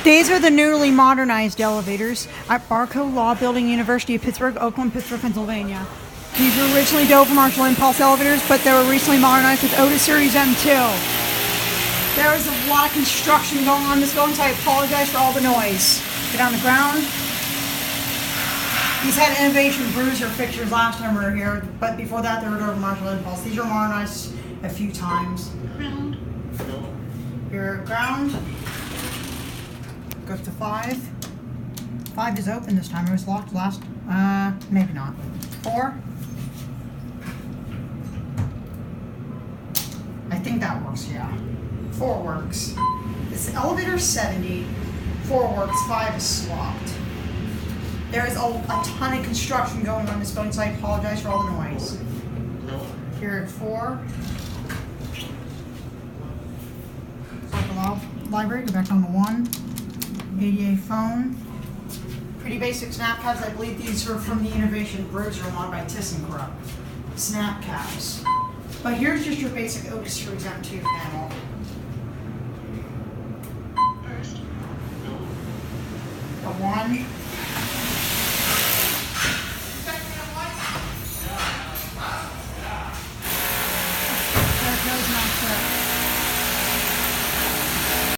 These are the newly modernized elevators at Barco Law Building, University of Pittsburgh, Oakland, Pittsburgh, Pennsylvania. These were originally Dover Marshall Impulse elevators, but they were recently modernized with Otis Series M2. There was a lot of construction going on in this building, so I apologize for all the noise. Get on the ground. These had innovation bruiser fixtures last time we were here, but before that they were Dover Marshall Impulse. These were modernized a few times. Here, ground. Go up to 5. 5 is open this time. It was locked last. Maybe not. 4. I think that works, yeah. 4 works. This elevator 70. 4 works. 5 is swapped. There is a ton of construction going on in this building, so I apologize for all the noise. Here at 4. Library, go back down to 1. ADA phone. Pretty basic snap cabs. I believe these are from the Innovation Bruiser mod by ThyssenKrupp. Snap cabs. But here's just your basic Otis Series M2 panel. The 1.